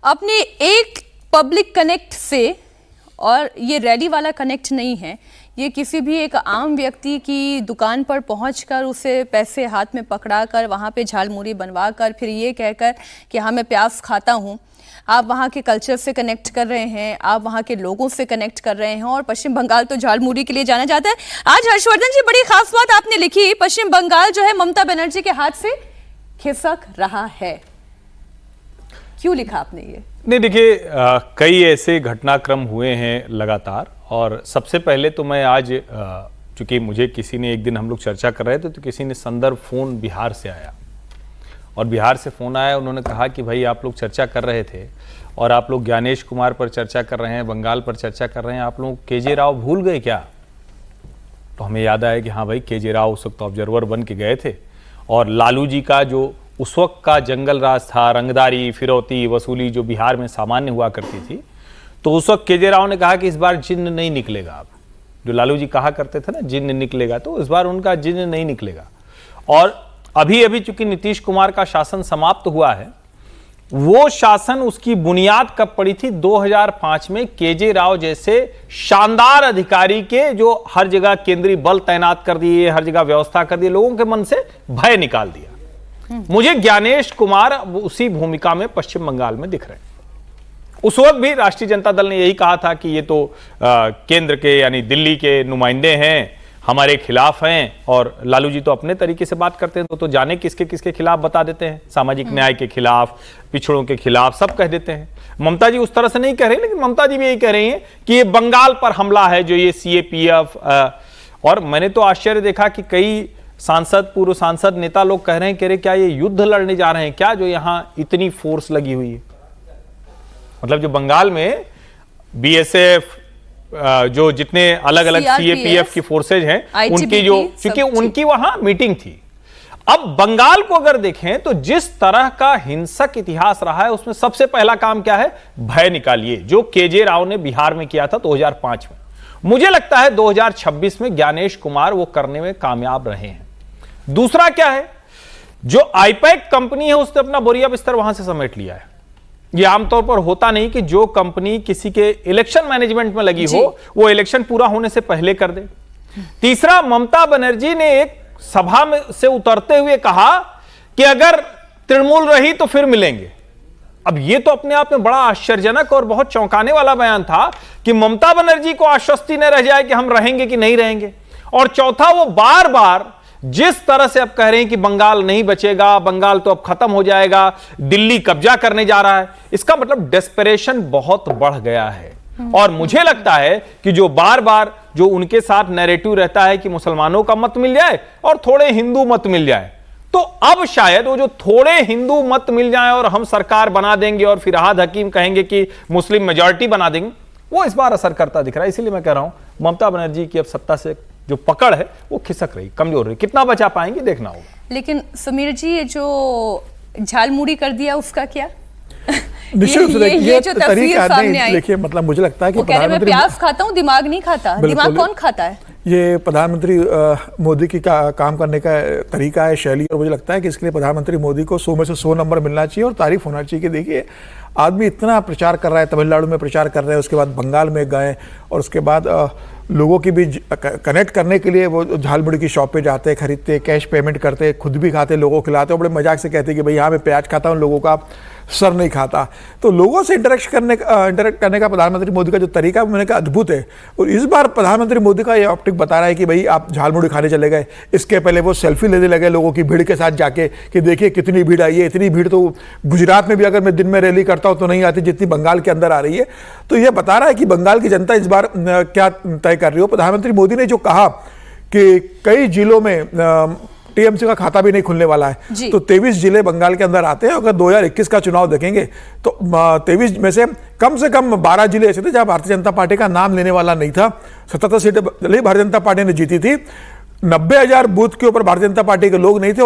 अपने एक public connect से, और ये रैली वाला कनेक्ट नहीं है, ये किसी भी एक आम व्यक्ति की दुकान पर पहुंचकर उसे पैसे हाथ में पकड़ाकर वहाँ पे झालमुड़ी बनवाकर फिर ये कहकर कि हाँ मैं प्याज खाता हूँ, आप वहाँ के कल्चर से कनेक्ट कर रहे हैं, आप वहाँ के लोगों से कनेक्ट कर रहे हैं। और पश्चिम बंगाल तो झालमुड़ी के लिए जाना जाता है। आज हर्षवर्धन जी बड़ी खास बात आपने लिखी, पश्चिम बंगाल जो है ममता बनर्जी के हाथ से खिसक रहा है, क्यों लिखा आपने ये? नहीं देखिए, कई ऐसे घटनाक्रम हुए हैं लगातार, और सबसे पहले तो मैं आज चूंकि मुझे किसी ने, एक दिन हम लोग चर्चा कर रहे थे तो किसी ने संदर्भ फोन बिहार से आया, और बिहार से फोन आया, उन्होंने कहा कि भाई आप लोग चर्चा कर रहे थे और आप लोग ज्ञानेश कुमार पर चर्चा कर रहे हैं, बंगाल पर चर्चा कर रहे हैं, आप लोग केजे राव भूल गए क्या? तो हमें याद आया कि हाँ भाई केजे राव उस वक्त ऑब्जर्वर बन के गए थे, और लालू जी का जो उस वक्त का जंगल राज था, रंगदारी, फिरौती, वसूली जो बिहार में सामान्य हुआ करती थी, तो उस वक्त केजे राव ने कहा कि इस बार जिन्न नहीं निकलेगा। अब जो लालू जी कहा करते थे ना जिन्न निकलेगा, तो इस बार उनका जिन्न नहीं निकलेगा। और अभी चूंकि नीतीश कुमार का शासन समाप्त हुआ है, वो शासन उसकी बुनियाद कब पड़ी थी? 2005 में केजे राव जैसे शानदार अधिकारी के, जो हर जगह केंद्रीय बल तैनात कर दिए, हर जगह व्यवस्था कर दी, लोगों के मन से भय निकाल दिया। मुझे ज्ञानेश कुमार उसी भूमिका में पश्चिम बंगाल में दिख रहे हैं। उस वक्त भी राष्ट्रीय जनता दल ने यही कहा था कि ये तो केंद्र के यानी दिल्ली के नुमाइंदे हैं, हमारे खिलाफ हैं, और लालू जी तो अपने तरीके से बात करते हैं तो जाने किसके किसके खिलाफ बता देते हैं, सामाजिक न्याय के खिलाफ, पिछड़ों के खिलाफ, सब कह देते हैं। ममता जी उस तरह से नहीं कह रही, लेकिन ममता जी भी यही कह रही हैं कि ये बंगाल पर हमला है, जो ये CAPF। और मैंने तो आश्चर्य देखा कि कई सांसद, पूर्व सांसद, नेता लोग कह रहे हैं क्या ये युद्ध लड़ने जा रहे हैं क्या, जो यहां इतनी फोर्स लगी हुई है? मतलब जो बंगाल में BSF, जो जितने अलग अलग CAPF की फोर्सेज हैं, उनकी जो, क्योंकि उनकी वहां मीटिंग थी। अब बंगाल को अगर देखें तो जिस तरह का हिंसक इतिहास रहा है, उसमें सबसे पहला काम क्या है? भय निकालिए, जो केजे राव ने बिहार में किया था 2005 में। मुझे लगता है 2026 में ज्ञानेश कुमार वो करने में कामयाब रहे हैं। दूसरा क्या है? जो IPAC कंपनी है उसने अपना बोरिया बिस्तर वहां से समेट लिया है। यह आमतौर पर होता नहीं कि जो कंपनी किसी के इलेक्शन मैनेजमेंट में लगी हो, वो इलेक्शन पूरा होने से पहले कर दे। तीसरा, ममता बनर्जी ने एक सभा में से उतरते हुए कहा कि अगर तृणमूल रही तो फिर मिलेंगे। अब ये तो अपने आप में बड़ा आश्चर्यजनक और बहुत चौंकाने वाला बयान था कि ममता बनर्जी को आश्वस्ति न रह जाए कि हम रहेंगे कि नहीं रहेंगे। और चौथा, वो बार बार जिस तरह से अब कह रहे हैं कि बंगाल नहीं बचेगा, बंगाल तो अब खत्म हो जाएगा, दिल्ली कब्जा करने जा रहा है, इसका मतलब डेस्परेशन बहुत बढ़ गया है। और मुझे लगता है कि जो बार बार जो उनके साथ नैरेटिव रहता है कि मुसलमानों का मत मिल जाए और थोड़े हिंदू मत मिल जाए, तो अब शायद वो जो थोड़े हिंदू मत मिल जाए और हम सरकार बना देंगे और फिरहाद हकीम कहेंगे कि मुस्लिम मेजॉरिटी बना देंगे, वो इस बार असर करता दिख रहा है। इसीलिए मैं कह रहा हूं ममता बनर्जी की अब सत्ता से जो पकड़ है वो खिसक रही, कमजोर रही। कितना बचा पाएंगे देखना होगा। लेकिन समीर जी, ये जो झालमुड़ी कर दिया उसका क्या? ये जो तस्वीर सामने आई, देखिए मतलब मुझे लगता है कि प्रधानमंत्री, मैं प्याज खाता हूं, दिमाग नहीं खाता। दिमाग कौन खाता है? ये प्रधानमंत्री मोदी की काम करने का तरीका है, शैली, और मुझे लगता है कि इसके लिए प्रधानमंत्री मोदी को 100 में से 100 नंबर मिलना चाहिए और तारीफ होना चाहिए कि देखिए आदमी इतना प्रचार कर रहा है, तमिलनाडु में प्रचार कर रहे हैं, उसके बाद बंगाल में गए, और उसके बाद लोगों की भी कनेक्ट करने के लिए वो झालमुड़ी की शॉप पे जाते, खरीदते, कैश पेमेंट करते, खुद भी खाते, लोगों को खिलाते, और बड़े मजाक से कहते कि भाई यहाँ मैं प्याज खाता हूँ, लोगों का सर नहीं खाता। तो लोगों से इंटरेक्ट करने का प्रधानमंत्री मोदी का जो तरीका, मैंने कहा अद्भुत है। और इस बार प्रधानमंत्री मोदी का ये ऑप्टिक बता रहा है कि भाई आप झालमुड़ी खाने चले गए, इसके पहले वो सेल्फी लेने लगे लोगों की भीड़ के साथ जाके कि देखिए कितनी भीड़ आई है। इतनी भीड़ तो गुजरात में भी अगर मैं दिन में रैली करता हूँ तो नहीं आती जितनी बंगाल के अंदर आ रही है। तो ये बता रहा है कि बंगाल की जनता इस बार क्या तय कर रही हो। प्रधानमंत्री मोदी ने जो कहा कि कई जिलों में TMC का खाता भी नहीं खुलने वाला है, तो 23 जिले बंगाल के अंदर आते हैं। अगर 2021 का चुनाव देखेंगे तो 23 में से कम 12 जिले ऐसे थे जहां भारतीय जनता पार्टी का नाम लेने वाला नहीं था। 77 सीटें भारतीय जनता पार्टी ने जीती थी, 90,000 बूथ के ऊपर भारतीय जनता पार्टी के लोग नहीं थे।